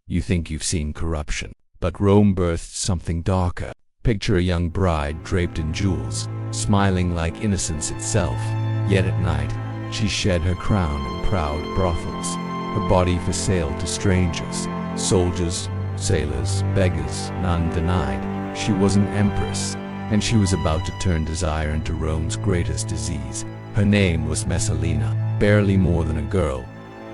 You think you've seen corruption, but Rome birthed something darker. Picture a young bride draped in jewels, smiling like innocence itself. Yet at night, she shed her crown in proud brothels, her body for sale to strangers, soldiers, sailors, beggars, none denied. She was an empress, and she was about to turn desire into Rome's greatest disease. Her name was Messalina. Barely more than a girl,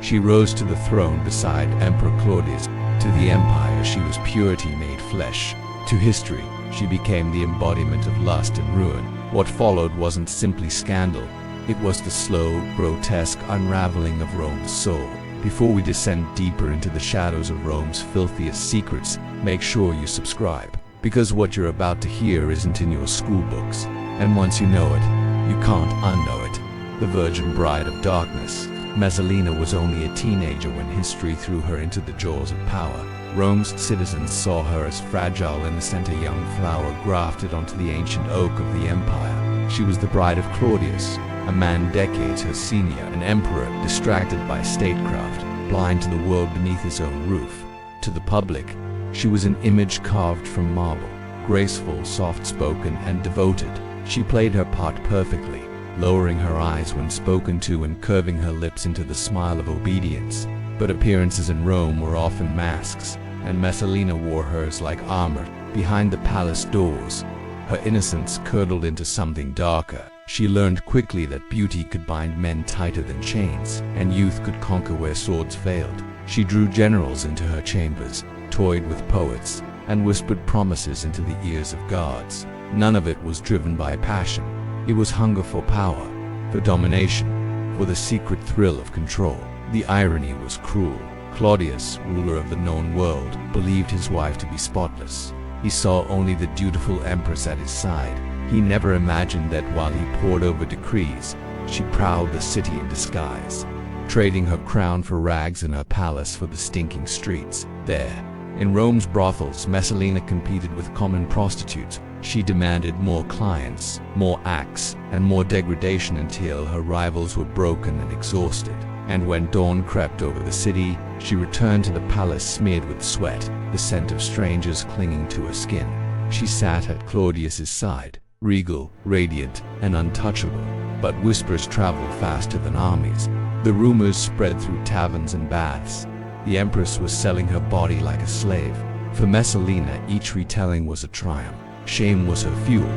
she rose to the throne beside Emperor Claudius. To the empire, she was purity made flesh. To history, she became the embodiment of lust and ruin. What followed wasn't simply scandal. It was the slow, grotesque unraveling of Rome's soul. Before we descend deeper into the shadows of Rome's filthiest secrets, make sure you subscribe, because what you're about to hear isn't in your school books, and once you know it, you can't unknow it. The Virgin Bride of Darkness. Messalina was only a teenager when history threw her into the jaws of power. Rome's citizens saw her as fragile, innocent, a young flower grafted onto the ancient oak of the empire. She was the bride of Claudius, a man decades her senior, an emperor distracted by statecraft, blind to the world beneath his own roof. To the public, she was an image carved from marble, graceful, soft-spoken, and devoted. She played her part perfectly, lowering her eyes when spoken to and curving her lips into the smile of obedience. But appearances in Rome were often masks, and Messalina wore hers like armor. Behind the palace doors, her innocence curdled into something darker. She learned quickly that beauty could bind men tighter than chains, and youth could conquer where swords failed. She drew generals into her chambers, toyed with poets, and whispered promises into the ears of gods. None of it was driven by passion. It was hunger for power, for domination, for the secret thrill of control. The irony was cruel. Claudius, ruler of the known world, believed his wife to be spotless. He saw only the dutiful empress at his side. He never imagined that while he pored over decrees, she prowled the city in disguise, trading her crown for rags and her palace for the stinking streets. There, in Rome's brothels, Messalina competed with common prostitutes. She demanded more clients, more acts, and more degradation until her rivals were broken and exhausted. And when dawn crept over the city, she returned to the palace smeared with sweat, the scent of strangers clinging to her skin. She sat at Claudius's side, regal, radiant, and untouchable. But whispers traveled faster than armies. The rumors spread through taverns and baths. The empress was selling her body like a slave. For Messalina, each retelling was a triumph. Shame was her fuel.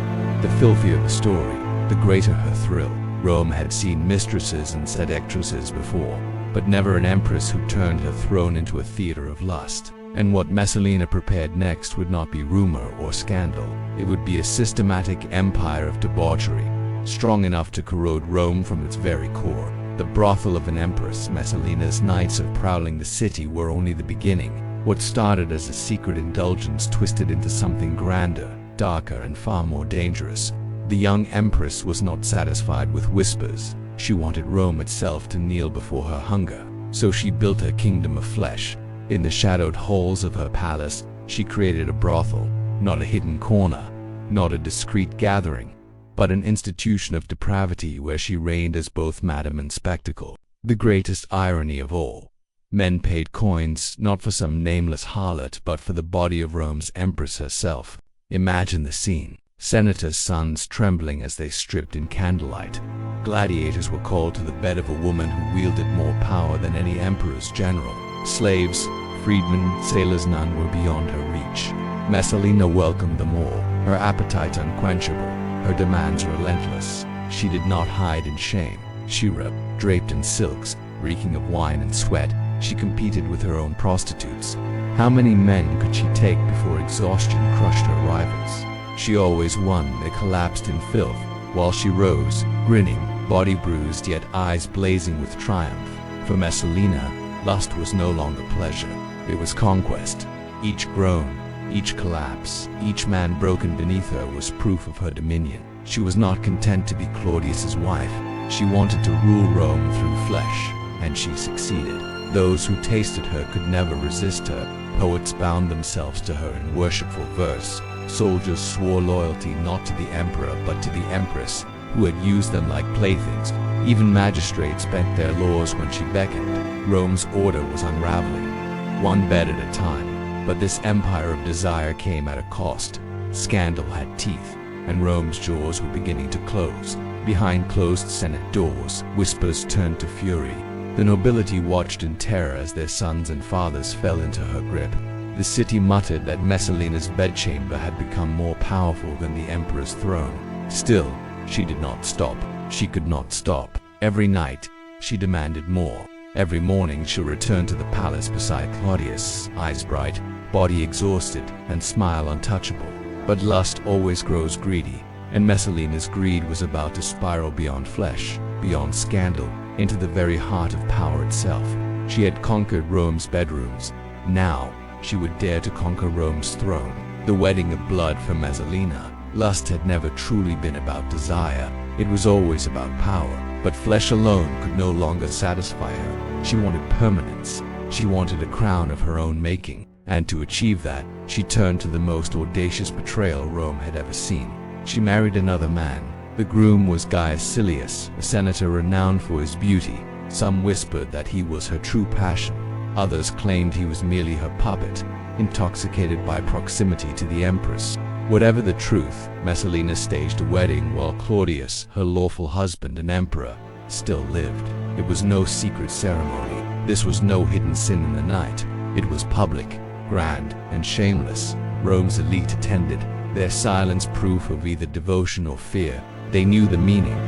The filthier the story, the greater her thrill. Rome had seen mistresses and seductresses before, but never an empress who turned her throne into a theater of lust. And what Messalina prepared next would not be rumor or scandal. It would be a systematic empire of debauchery, strong enough to corrode Rome from its very core. The brothel of an empress, Messalina's nights of prowling the city were only the beginning. What started as a secret indulgence twisted into something grander, darker, and far more dangerous. The young empress was not satisfied with whispers. She wanted Rome itself to kneel before her hunger. So she built her kingdom of flesh. In the shadowed halls of her palace, she created a brothel, not a hidden corner, not a discreet gathering, but an institution of depravity where she reigned as both madam and spectacle. The greatest irony of all, men paid coins not for some nameless harlot but for the body of Rome's empress herself. Imagine the scene. Senators' sons trembling as they stripped in candlelight. Gladiators were called to the bed of a woman who wielded more power than any emperor's general. Slaves, freedmen, sailors, none were beyond her reach. Messalina welcomed them all, her appetite unquenchable, her demands relentless. She did not hide in shame. She wept, draped in silks, reeking of wine and sweat. She competed with her own prostitutes. How many men could she take before exhaustion crushed her rivals? She always won. They collapsed in filth, while she rose, grinning, body bruised yet eyes blazing with triumph. For Messalina, lust was no longer pleasure. It was conquest. Each groan, each collapse, each man broken beneath her was proof of her dominion. She was not content to be Claudius's wife. She wanted to rule Rome through flesh, and she succeeded. Those who tasted her could never resist her. Poets bound themselves to her in worshipful verse. Soldiers swore loyalty not to the emperor but to the empress, who had used them like playthings. Even magistrates bent their laws when she beckoned. Rome's order was unraveling. one bed at a time. But this empire of desire came at a cost. Scandal had teeth, and Rome's jaws were beginning to close. Behind closed Senate doors, whispers turned to fury. The nobility watched in terror as their sons and fathers fell into her grip. The city muttered that Messalina's bedchamber had become more powerful than the emperor's throne. Still, she did not stop. She could not stop. Every night, she demanded more. Every morning she'll return to the palace beside Claudius, eyes bright, body exhausted, and smile untouchable. But lust always grows greedy, and Messalina's greed was about to spiral beyond flesh, beyond scandal, into the very heart of power itself. She had conquered Rome's bedrooms. Now, she would dare to conquer Rome's throne. The wedding of blood for Messalina. Lust had never truly been about desire. It was always about power. But flesh alone could no longer satisfy her. She wanted permanence. She wanted a crown of her own making. And to achieve that, she turned to the most audacious betrayal Rome had ever seen. She married another man. The groom was Gaius Silius, a senator renowned for his beauty. Some whispered that he was her true passion. Others claimed he was merely her puppet, intoxicated by proximity to the empress. Whatever the truth, Messalina staged a wedding while Claudius, her lawful husband and emperor, still lived. It was no secret ceremony. This was no hidden sin in the night. It was public, grand, and shameless. Rome's elite attended, their silence proof of either devotion or fear. They knew the meaning.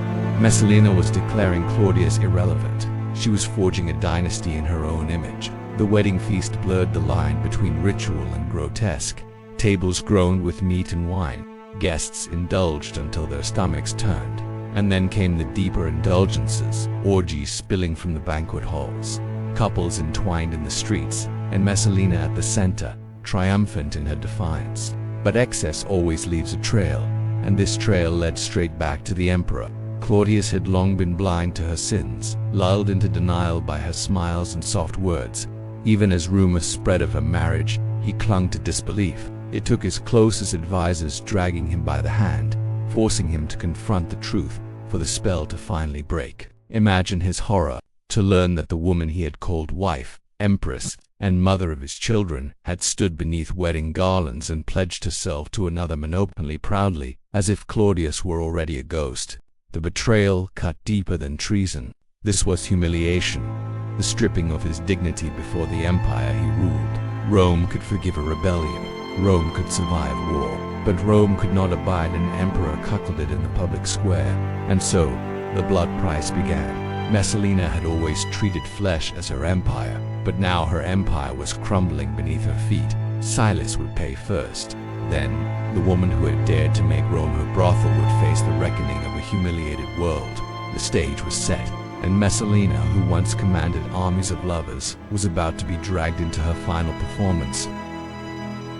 Messalina was declaring Claudius irrelevant. She was forging a dynasty in her own image. The wedding feast blurred the line between ritual and grotesque. Tables groaned with meat and wine. Guests indulged until their stomachs turned. And then came the deeper indulgences, orgies spilling from the banquet halls. Couples entwined in the streets, and Messalina at the center, triumphant in her defiance. But excess always leaves a trail, and this trail led straight back to the emperor. Claudius had long been blind to her sins, lulled into denial by her smiles and soft words. Even as rumors spread of her marriage, he clung to disbelief. It took his closest advisors dragging him by the hand, forcing him to confront the truth, for the spell to finally break. Imagine his horror, to learn that the woman he had called wife, empress, and mother of his children had stood beneath wedding garlands and pledged herself to another monopoly proudly, as if Claudius were already a ghost. The betrayal cut deeper than treason. This was humiliation, the stripping of his dignity before the empire he ruled. Rome could forgive a rebellion. Rome could survive war. But Rome could not abide an emperor cuckolded in the public square. And so, the blood price began. Messalina had always treated flesh as her empire, but now her empire was crumbling beneath her feet. Silas would pay first. Then, the woman who had dared to make Rome her brothel would face the reckoning of a humiliated world. The stage was set, and Messalina, who once commanded armies of lovers, was about to be dragged into her final performance.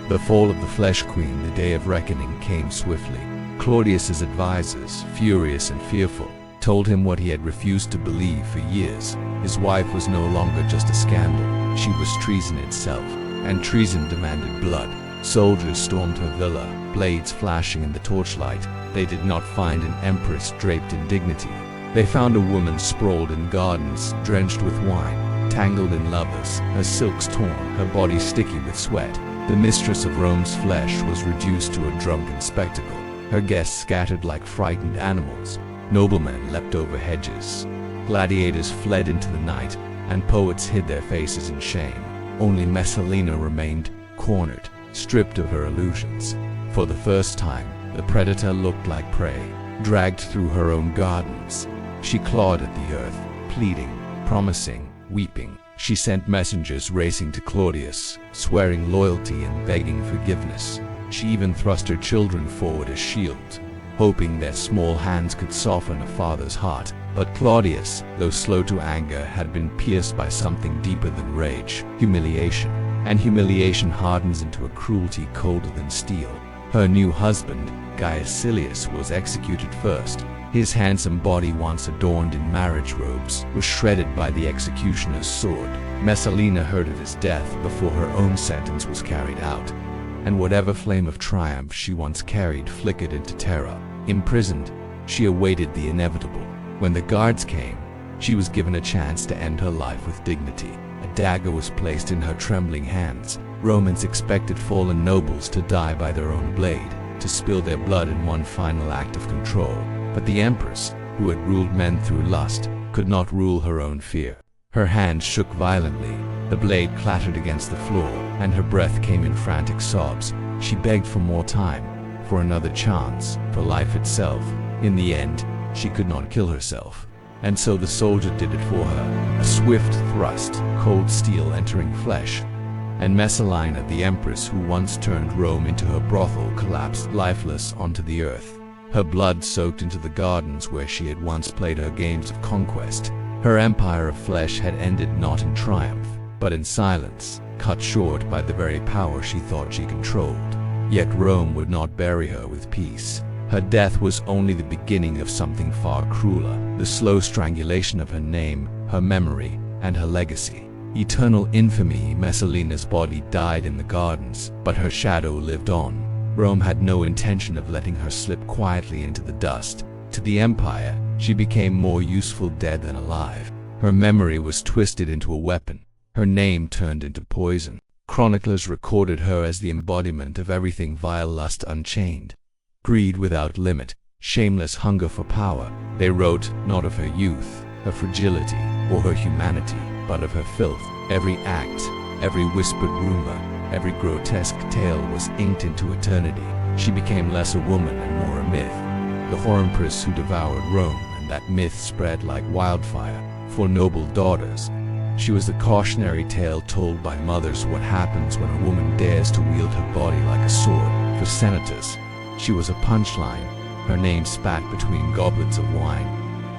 The fall of the Flesh Queen, the day of reckoning, came swiftly. Claudius's advisors, furious and fearful, told him what he had refused to believe for years. His wife was no longer just a scandal. She was treason itself, and treason demanded blood. Soldiers stormed her villa, blades flashing in the torchlight. They did not find an empress draped in dignity. They found a woman sprawled in gardens, drenched with wine, tangled in lovers, her silks torn, her body sticky with sweat. The mistress of Rome's flesh was reduced to a drunken spectacle. Her guests scattered like frightened animals. Noblemen leapt over hedges. Gladiators fled into the night, and poets hid their faces in shame. Only Messalina remained, cornered, stripped of her illusions. For the first time, the predator looked like prey, dragged through her own gardens. She clawed at the earth, pleading, promising, weeping. She sent messengers racing to Claudius, swearing loyalty and begging forgiveness. She even thrust her children forward as shields, hoping their small hands could soften a father's heart. But Claudius, though slow to anger, had been pierced by something deeper than rage, humiliation. And humiliation hardens into a cruelty colder than steel. Her new husband, Gaius Silius, was executed first. His handsome body, once adorned in marriage robes, was shredded by the executioner's sword. Messalina heard of his death before her own sentence was carried out, and whatever flame of triumph she once carried flickered into terror. Imprisoned, she awaited the inevitable. When the guards came, she was given a chance to end her life with dignity. A dagger was placed in her trembling hands. Romans expected fallen nobles to die by their own blade, to spill their blood in one final act of control. But the Empress, who had ruled men through lust, could not rule her own fear. Her hands shook violently, the blade clattered against the floor, and her breath came in frantic sobs. She begged for more time, for another chance, for life itself. In the end, she could not kill herself. And so the soldier did it for her, a swift thrust, cold steel entering flesh. And Messalina, the Empress who once turned Rome into her brothel, collapsed lifeless onto the earth. Her blood soaked into the gardens where she had once played her games of conquest. Her empire of flesh had ended not in triumph, but in silence, cut short by the very power she thought she controlled. Yet Rome would not bury her with peace. Her death was only the beginning of something far crueler, the slow strangulation of her name, her memory, and her legacy. Eternal infamy. Messalina's body died in the gardens, but her shadow lived on. Rome had no intention of letting her slip quietly into the dust. To the empire, she became more useful dead than alive. Her memory was twisted into a weapon, her name turned into poison. Chroniclers recorded her as the embodiment of everything vile, lust unchained, greed without limit, shameless hunger for power. They wrote not of her youth, her fragility, or her humanity, but of her filth. Every act, every whispered rumor, every grotesque tale was inked into eternity. She became less a woman and more a myth, the Empress who devoured Rome, and that myth spread like wildfire for noble daughters. She was the cautionary tale told by mothers what happens when a woman dares to wield her body like a sword. For senators, she was a punchline, her name spat between goblets of wine,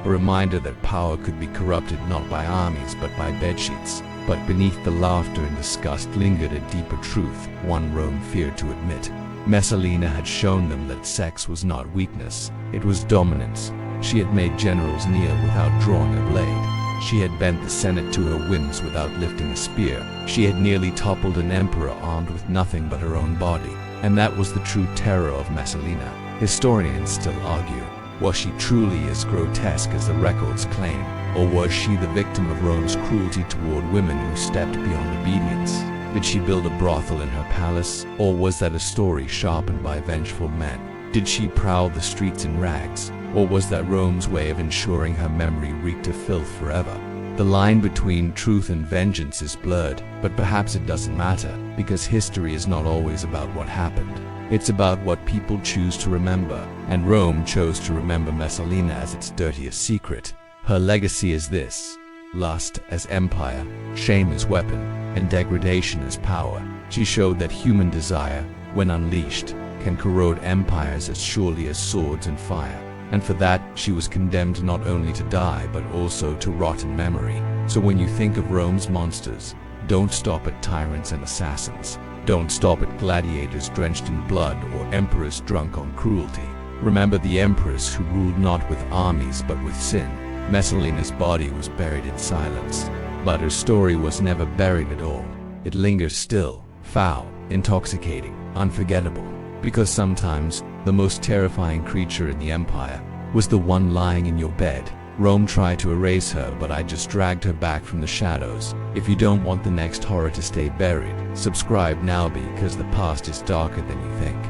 a reminder that power could be corrupted not by armies but by bedsheets. But beneath the laughter and disgust lingered a deeper truth, one Rome feared to admit. Messalina had shown them that sex was not weakness, it was dominance. She had made generals kneel without drawing a blade. She had bent the Senate to her whims without lifting a spear. She had nearly toppled an emperor armed with nothing but her own body. And that was the true terror of Messalina. Historians still argue, was she truly as grotesque as the records claim? Or was she the victim of Rome's cruelty toward women who stepped beyond obedience? Did she build a brothel in her palace? Or was that a story sharpened by vengeful men? Did she prowl the streets in rags? Or was that Rome's way of ensuring her memory reeked of filth forever? The line between truth and vengeance is blurred, but perhaps it doesn't matter, because history is not always about what happened. It's about what people choose to remember, and Rome chose to remember Messalina as its dirtiest secret. Her legacy is this: lust as empire, shame as weapon, and degradation as power. She showed that human desire, when unleashed, can corrode empires as surely as swords and fire. And for that, she was condemned not only to die but also to rot in memory. So when you think of Rome's monsters, don't stop at tyrants and assassins. Don't stop at gladiators drenched in blood or emperors drunk on cruelty. Remember the empress who ruled not with armies but with sin. Messalina's body was buried in silence, but her story was never buried at all. It lingers still, foul, intoxicating, unforgettable. Because sometimes, the most terrifying creature in the empire was the one lying in your bed. Rome tried to erase her, but I just dragged her back from the shadows. If you don't want the next horror to stay buried, subscribe now because the past is darker than you think.